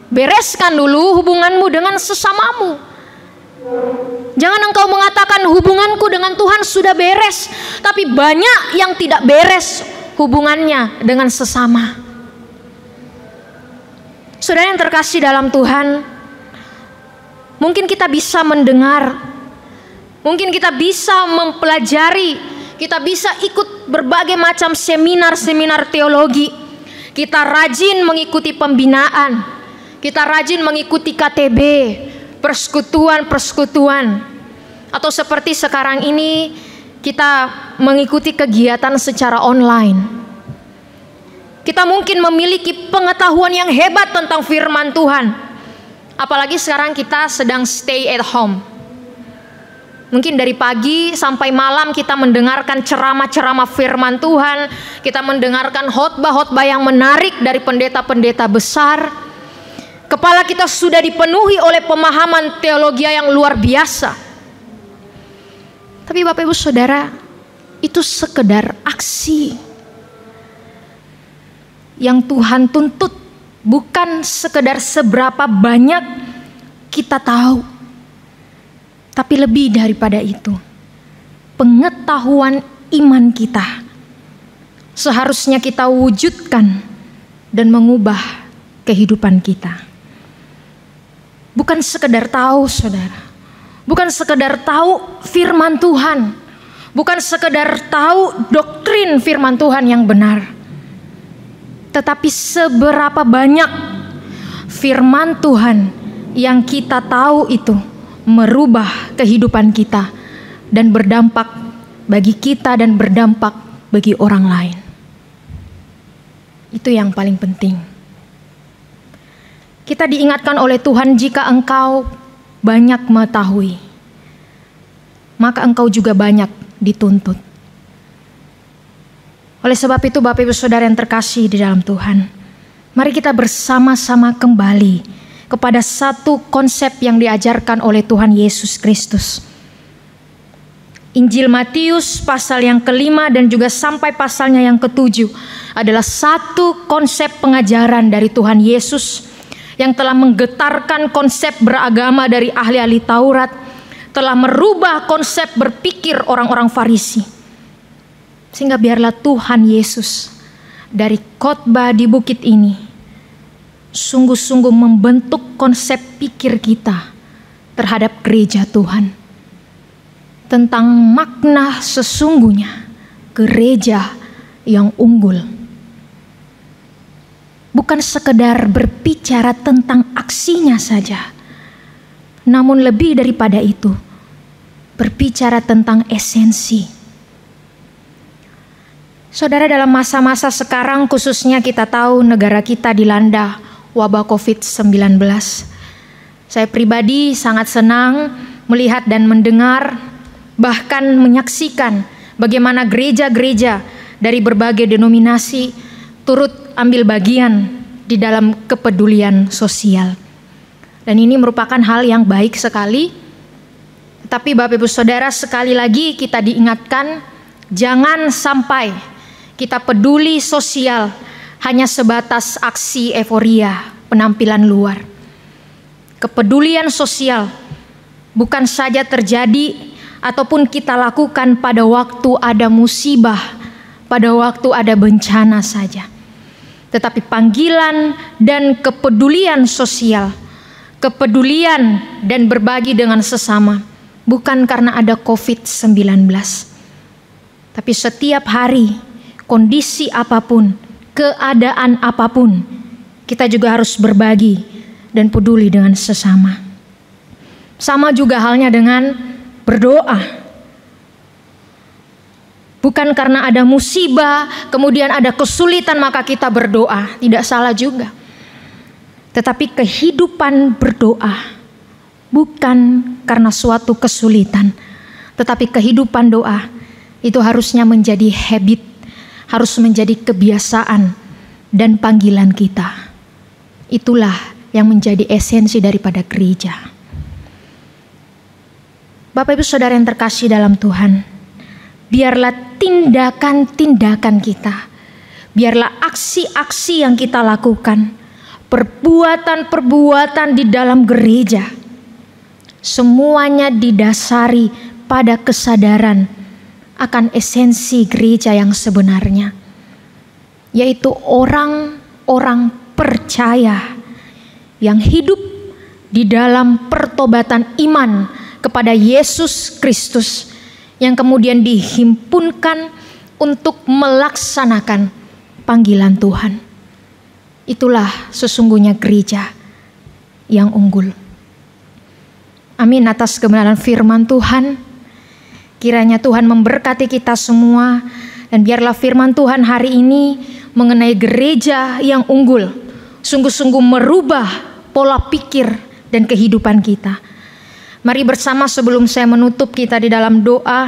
Bereskan dulu hubunganmu dengan sesamamu. Jangan engkau mengatakan hubunganku dengan Tuhan sudah beres, tapi banyak yang tidak beres hubungannya dengan sesama. Saudara yang terkasih dalam Tuhan, mungkin kita bisa mendengar, mungkin kita bisa mempelajari, kita bisa ikut berbagai macam seminar-seminar teologi. Kita rajin mengikuti pembinaan, kita rajin mengikuti KTB, persekutuan-persekutuan, atau seperti sekarang ini kita mengikuti kegiatan secara online. Kita mungkin memiliki pengetahuan yang hebat tentang firman Tuhan, apalagi sekarang kita sedang stay at home. Mungkin dari pagi sampai malam kita mendengarkan ceramah-ceramah firman Tuhan, kita mendengarkan khotbah-khotbah yang menarik dari pendeta-pendeta besar. Kepala kita sudah dipenuhi oleh pemahaman teologi yang luar biasa. Tapi Bapak Ibu Saudara, itu sekedar aksi yang Tuhan tuntut, bukan sekedar seberapa banyak kita tahu. Tapi lebih daripada itu, pengetahuan iman kita seharusnya kita wujudkan dan mengubah kehidupan kita. Bukan sekedar tahu, saudara. Bukan sekedar tahu firman Tuhan. Bukan sekedar tahu doktrin firman Tuhan yang benar. Tetapi seberapa banyak firman Tuhan yang kita tahu itu merubah kehidupan kita dan berdampak bagi kita dan berdampak bagi orang lain. Itu yang paling penting. Kita diingatkan oleh Tuhan, jika engkau banyak mengetahui, maka engkau juga banyak dituntut. Oleh sebab itu Bapak Ibu Saudara yang terkasih di dalam Tuhan, mari kita bersama-sama kembali kepada satu konsep yang diajarkan oleh Tuhan Yesus Kristus. Injil Matius pasal yang ke-5 dan juga sampai pasalnya yang ke-7 adalah satu konsep pengajaran dari Tuhan Yesus yang telah menggetarkan konsep beragama dari ahli-ahli Taurat, telah merubah konsep berpikir orang-orang Farisi. Sehingga biarlah Tuhan Yesus dari khotbah di bukit ini sungguh-sungguh membentuk konsep pikir kita terhadap gereja Tuhan, tentang makna sesungguhnya gereja yang unggul. Bukan sekedar berbicara tentang aksinya saja, namun lebih daripada itu, berbicara tentang esensi. Saudara, dalam masa-masa sekarang khususnya kita tahu negara kita dilanda wabah COVID-19. Saya pribadi sangat senang melihat dan mendengar, bahkan menyaksikan bagaimana gereja-gereja dari berbagai denominasi turut ambil bagian di dalam kepedulian sosial. Dan ini merupakan hal yang baik sekali. Tapi Bapak Ibu Saudara, sekali lagi kita diingatkan, jangan sampai kita peduli sosial hanya sebatas aksi euforia, penampilan luar. Kepedulian sosial bukan saja terjadi ataupun kita lakukan pada waktu ada musibah, pada waktu ada bencana saja. Tetapi panggilan dan kepedulian sosial, kepedulian dan berbagi dengan sesama, bukan karena ada COVID-19. Tapi setiap hari, kondisi apapun, keadaan apapun, kita juga harus berbagi dan peduli dengan sesama. Sama juga halnya dengan berdoa. Bukan karena ada musibah, kemudian ada kesulitan maka kita berdoa. Tidak salah juga. Tetapi kehidupan berdoa bukan karena suatu kesulitan, tetapi kehidupan doa itu harusnya menjadi habit, harus menjadi kebiasaan dan panggilan kita. Itulah yang menjadi esensi daripada gereja. Bapak Ibu Saudara yang terkasih dalam Tuhan, biarlah tindakan-tindakan kita, biarlah aksi-aksi yang kita lakukan, perbuatan-perbuatan di dalam gereja, semuanya didasari pada kesadaran akan esensi gereja yang sebenarnya, yaitu orang-orang percaya yang hidup di dalam pertobatan iman kepada Yesus Kristus, yang kemudian dihimpunkan untuk melaksanakan panggilan Tuhan. Itulah sesungguhnya gereja yang unggul. Amin atas kebenaran firman Tuhan. Kiranya Tuhan memberkati kita semua, dan biarlah firman Tuhan hari ini mengenai gereja yang unggul sungguh-sungguh merubah pola pikir dan kehidupan kita. Mari bersama sebelum saya menutup kita di dalam doa,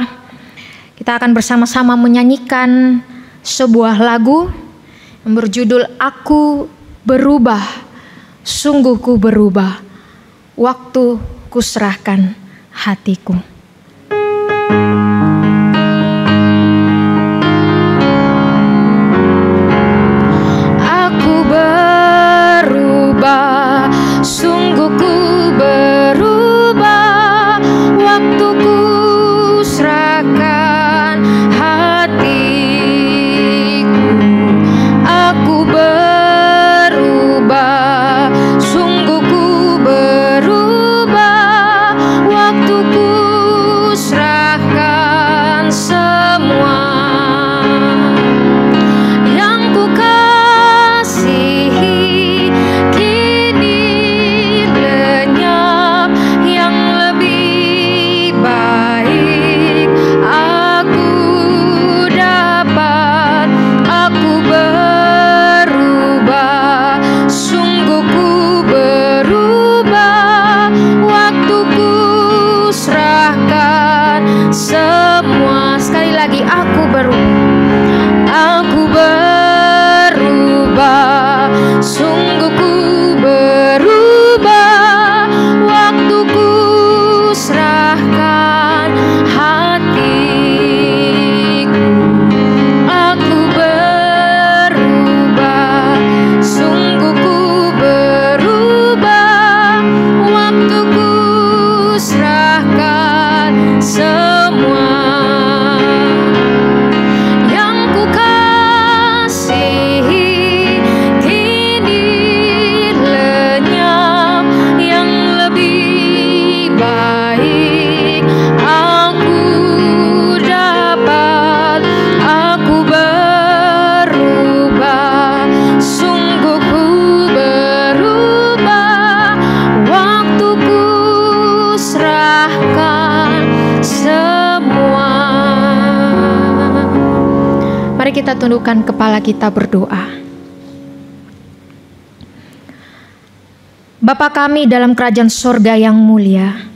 kita akan bersama-sama menyanyikan sebuah lagu yang berjudul Aku Berubah, Sungguh Ku Berubah, Waktu Kuserahkan Hatiku. Aku berubah, sungguh ku berubah, waktu ku serahkan hatiku. Aku berubah, sungguh ku berubah, waktu ku semua yang ku kasihi kini lenyap, yang lebih baik aku dapat, aku berubah, sungguh ku berubah, waktuku serahkan semua. Mari kita tundukkan kepala kita berdoa. Bapa kami dalam kerajaan sorga yang mulia,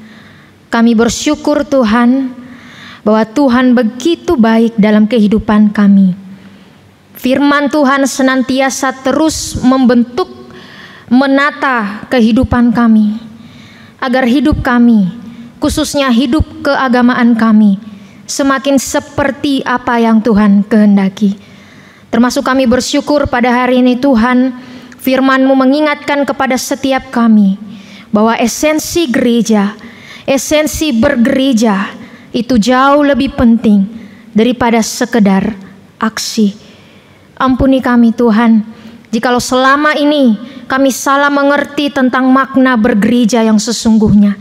kami bersyukur Tuhan bahwa Tuhan begitu baik dalam kehidupan kami. Firman Tuhan senantiasa terus membentuk, menata kehidupan kami, agar hidup kami, khususnya hidup keagamaan kami, semakin seperti apa yang Tuhan kehendaki. Termasuk kami bersyukur pada hari ini Tuhan, firman-Mu mengingatkan kepada setiap kami bahwa esensi gereja, esensi bergereja itu jauh lebih penting daripada sekedar aksi. Ampuni kami Tuhan, jikalau selama ini kami salah mengerti tentang makna bergereja yang sesungguhnya.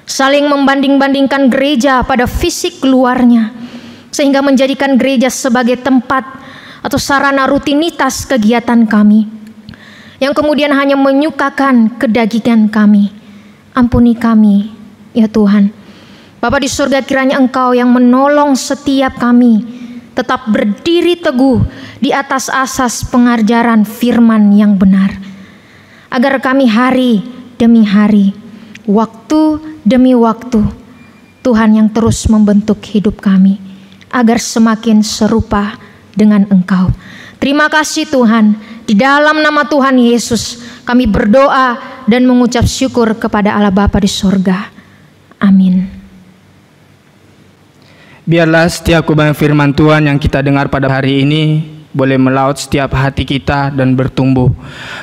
Saling membanding-bandingkan gereja pada fisik luarnya, sehingga menjadikan gereja sebagai tempat atau sarana rutinitas kegiatan kami, yang kemudian hanya menyukakan kedagingan kami. Ampuni kami ya Tuhan. Bapa di surga, kiranya Engkau yang menolong setiap kami tetap berdiri teguh di atas asas pengajaran firman yang benar, agar kami hari demi hari, waktu demi waktu, Tuhan yang terus membentuk hidup kami agar semakin serupa dengan Engkau. Terima kasih Tuhan, di dalam nama Tuhan Yesus kami berdoa dan mengucap syukur kepada Allah Bapa di sorga. Amin. Biarlah setiap kebenaran firman Tuhan yang kita dengar pada hari ini boleh melaut setiap hati kita dan bertumbuh.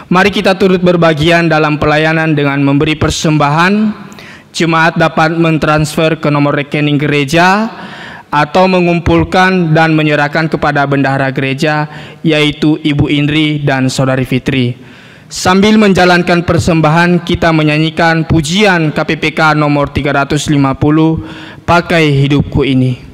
Mari kita turut berbagian dalam pelayanan dengan memberi persembahan. Jemaat dapat mentransfer ke nomor rekening gereja atau mengumpulkan dan menyerahkan kepada bendahara gereja, yaitu Ibu Indri dan Saudari Fitri. Sambil menjalankan persembahan, kita menyanyikan pujian KPPK nomor 350, Pakai Hidupku Ini.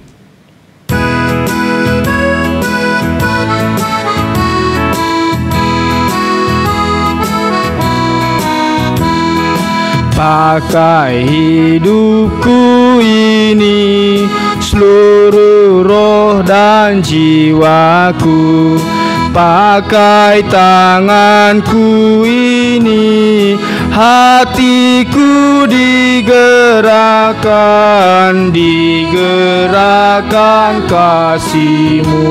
Pakai hidupku ini, seluruh roh dan jiwaku. Pakai tanganku ini, hatiku digerakkan kasih-Mu.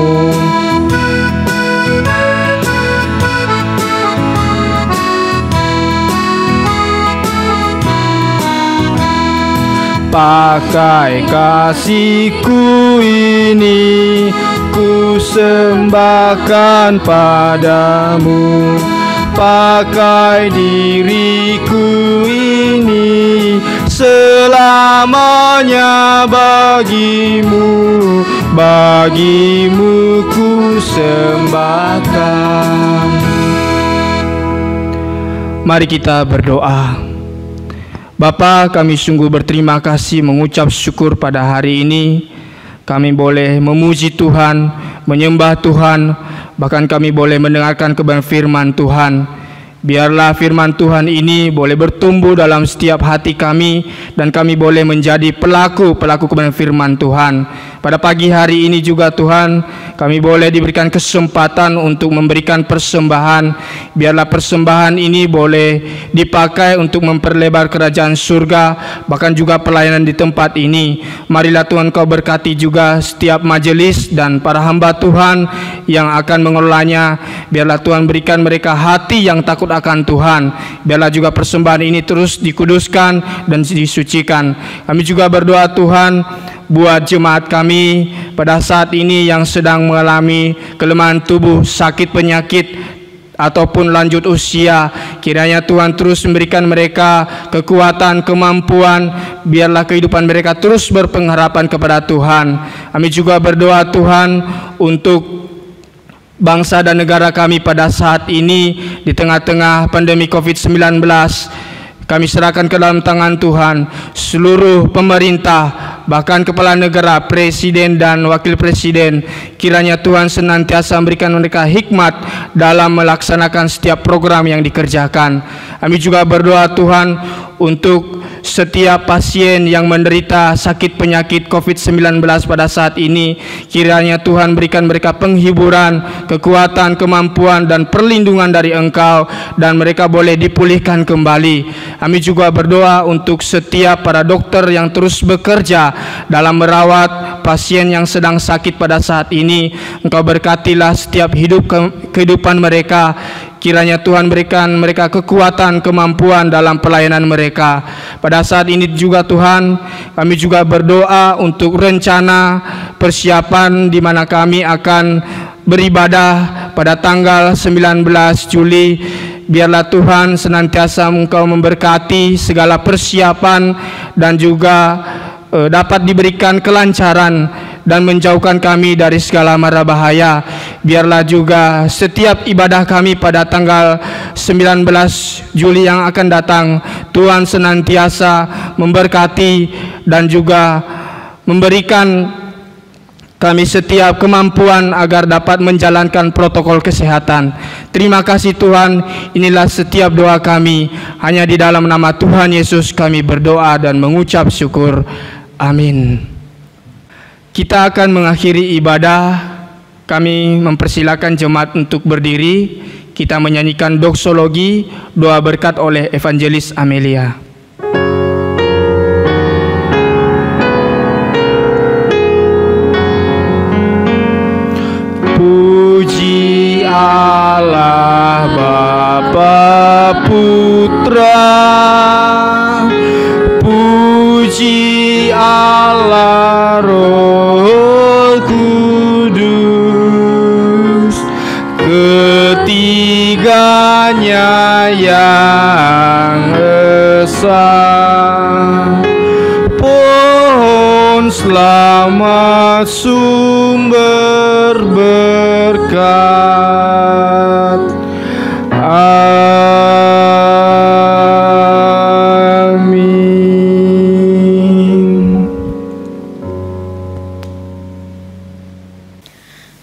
Pakai kasihku ini, ku sembahkan padamu. Pakai diriku ini, selamanya bagimu ku sembahkan. Mari kita berdoa. Bapa, kami sungguh berterima kasih, mengucap syukur pada hari ini. Kami boleh memuji Tuhan, menyembah Tuhan, bahkan kami boleh mendengarkan kebenaran firman Tuhan. Biarlah firman Tuhan ini boleh bertumbuh dalam setiap hati kami, dan kami boleh menjadi pelaku kebenaran firman Tuhan. Pada pagi hari ini juga Tuhan, kami boleh diberikan kesempatan untuk memberikan persembahan. Biarlah persembahan ini boleh dipakai untuk memperlebar kerajaan surga, bahkan juga pelayanan di tempat ini. Marilah Tuhan Kau berkati juga setiap majelis dan para hamba Tuhan yang akan mengelolanya. Biarlah Tuhan berikan mereka hati yang takut akan Tuhan. Biarlah juga persembahan ini terus dikuduskan dan disucikan. Kami juga berdoa Tuhan buat jemaat kami pada saat ini yang sedang mengalami kelemahan tubuh, sakit penyakit, ataupun lanjut usia. Kiranya Tuhan terus memberikan mereka kekuatan, kemampuan, biarlah kehidupan mereka terus berpengharapan kepada Tuhan. Kami juga berdoa Tuhan untuk bangsa dan negara kami pada saat ini di tengah-tengah pandemi COVID-19. Kami serahkan ke dalam tangan Tuhan seluruh pemerintah, bahkan kepala negara, presiden dan wakil presiden. Kiranya Tuhan senantiasa memberikan mereka hikmat dalam melaksanakan setiap program yang dikerjakan. Kami juga berdoa Tuhan untuk setiap pasien yang menderita sakit penyakit COVID-19 pada saat ini. Kiranya Tuhan berikan mereka penghiburan, kekuatan, kemampuan dan perlindungan dari Engkau, dan mereka boleh dipulihkan kembali. Kami juga berdoa untuk setiap para dokter yang terus bekerja dalam merawat pasien yang sedang sakit pada saat ini. Engkau berkatilah setiap kehidupan mereka. Kiranya Tuhan berikan mereka kekuatan, kemampuan dalam pelayanan mereka. Pada saat ini juga Tuhan, kami juga berdoa untuk rencana persiapan di mana kami akan beribadah pada tanggal 19 Juli. Biarlah Tuhan senantiasa Engkau memberkati segala persiapan dan juga dapat diberikan kelancaran dan menjauhkan kami dari segala mara bahaya. Biarlah juga setiap ibadah kami pada tanggal 19 Juli yang akan datang, Tuhan senantiasa memberkati dan juga memberikan kami setiap kemampuan agar dapat menjalankan protokol kesehatan. Terima kasih Tuhan, inilah setiap doa kami. Hanya di dalam nama Tuhan Yesus kami berdoa dan mengucap syukur. Amin. Kita akan mengakhiri ibadah. Kami mempersilakan jemaat untuk berdiri. Kita menyanyikan doksologi, doa berkat oleh Evangelis Amelia. Puji Allah Bapa Putra, puji Allah Roh Kudus, ketiganya yang esa. Pohon selamat sumber berkat. Amin.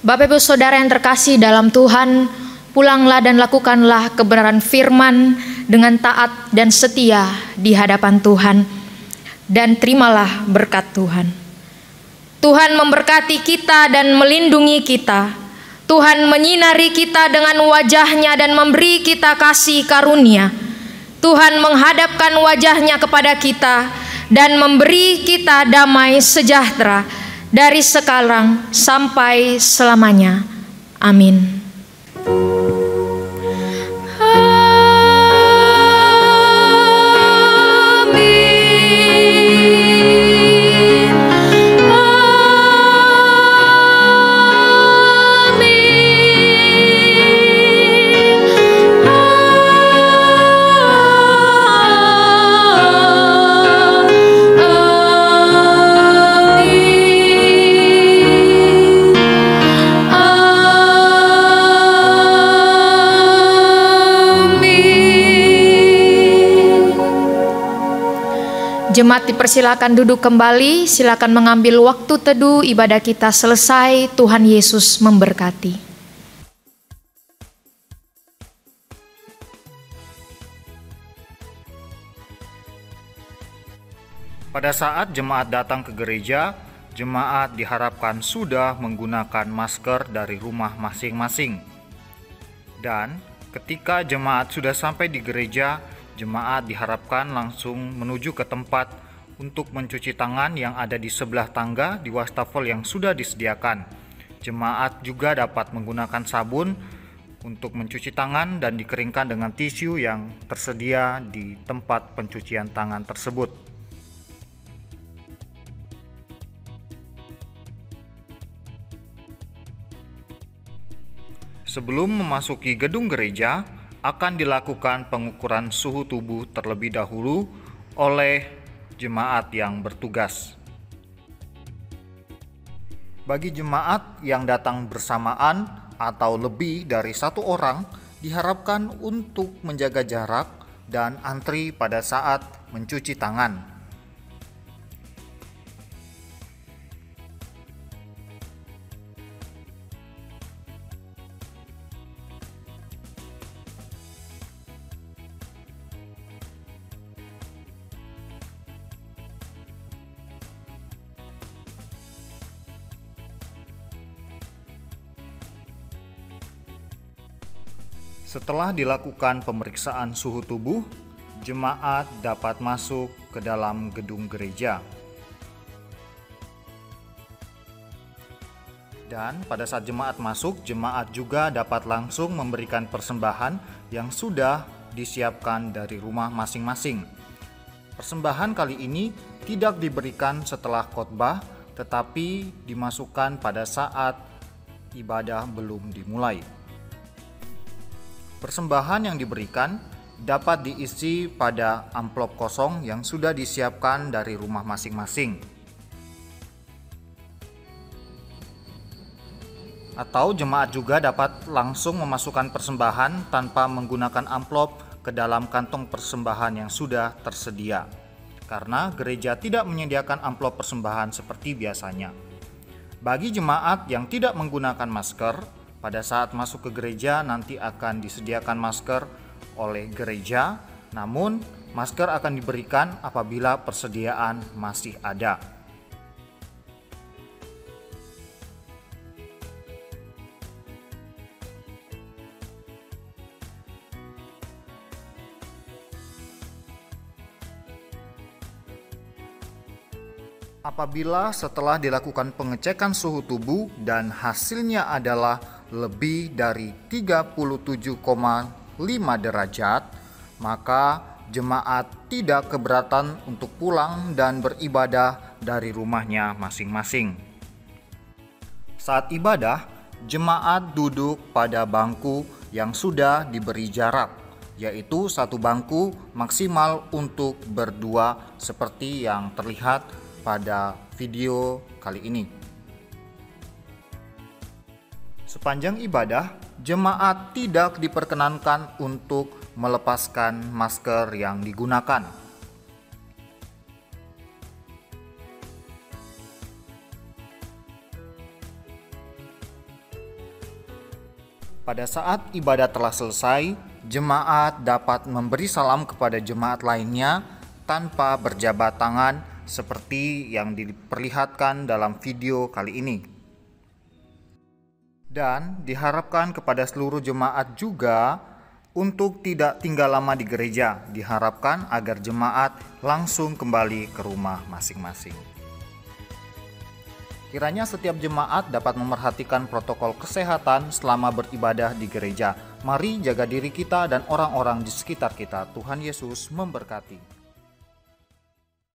Bapak Ibu Saudara yang terkasih dalam Tuhan, pulanglah dan lakukanlah kebenaran firman dengan taat dan setia di hadapan Tuhan, dan terimalah berkat Tuhan. Tuhan memberkati kita dan melindungi kita. Tuhan menyinari kita dengan wajah-Nya dan memberi kita kasih karunia. Tuhan menghadapkan wajah-Nya kepada kita dan memberi kita damai sejahtera dari sekarang sampai selamanya. Amin. Jemaat dipersilakan duduk kembali, silakan mengambil waktu teduh, ibadah kita selesai, Tuhan Yesus memberkati. Pada saat jemaat datang ke gereja, jemaat diharapkan sudah menggunakan masker dari rumah masing-masing. Dan ketika jemaat sudah sampai di gereja, jemaat diharapkan langsung menuju ke tempat untuk mencuci tangan yang ada di sebelah tangga di wastafel yang sudah disediakan. Jemaat juga dapat menggunakan sabun untuk mencuci tangan dan dikeringkan dengan tisu yang tersedia di tempat pencucian tangan tersebut. Sebelum memasuki gedung gereja, akan dilakukan pengukuran suhu tubuh terlebih dahulu oleh jemaat yang bertugas. Bagi jemaat yang datang bersamaan atau lebih dari satu orang, diharapkan untuk menjaga jarak dan antri pada saat mencuci tangan. Setelah dilakukan pemeriksaan suhu tubuh, jemaat dapat masuk ke dalam gedung gereja. Dan pada saat jemaat masuk, jemaat juga dapat langsung memberikan persembahan yang sudah disiapkan dari rumah masing-masing. Persembahan kali ini tidak diberikan setelah khotbah, tetapi dimasukkan pada saat ibadah belum dimulai. Persembahan yang diberikan dapat diisi pada amplop kosong yang sudah disiapkan dari rumah masing-masing. Atau jemaat juga dapat langsung memasukkan persembahan tanpa menggunakan amplop ke dalam kantong persembahan yang sudah tersedia. Karena gereja tidak menyediakan amplop persembahan seperti biasanya. Bagi jemaat yang tidak menggunakan masker, pada saat masuk ke gereja nanti akan disediakan masker oleh gereja, namun masker akan diberikan apabila persediaan masih ada. Apabila setelah dilakukan pengecekan suhu tubuh dan hasilnya adalah lebih dari 37,5 derajat, maka jemaat tidak keberatan untuk pulang dan beribadah dari rumahnya masing-masing. Saat ibadah, jemaat duduk pada bangku yang sudah diberi jarak, yaitu satu bangku maksimal untuk berdua seperti yang terlihat pada video kali ini. Sepanjang ibadah, jemaat tidak diperkenankan untuk melepaskan masker yang digunakan. Pada saat ibadah telah selesai, jemaat dapat memberi salam kepada jemaat lainnya tanpa berjabat tangan seperti yang diperlihatkan dalam video kali ini. Dan diharapkan kepada seluruh jemaat juga untuk tidak tinggal lama di gereja. Diharapkan agar jemaat langsung kembali ke rumah masing-masing. Kiranya setiap jemaat dapat memerhatikan protokol kesehatan selama beribadah di gereja. Mari jaga diri kita dan orang-orang di sekitar kita. Tuhan Yesus memberkati.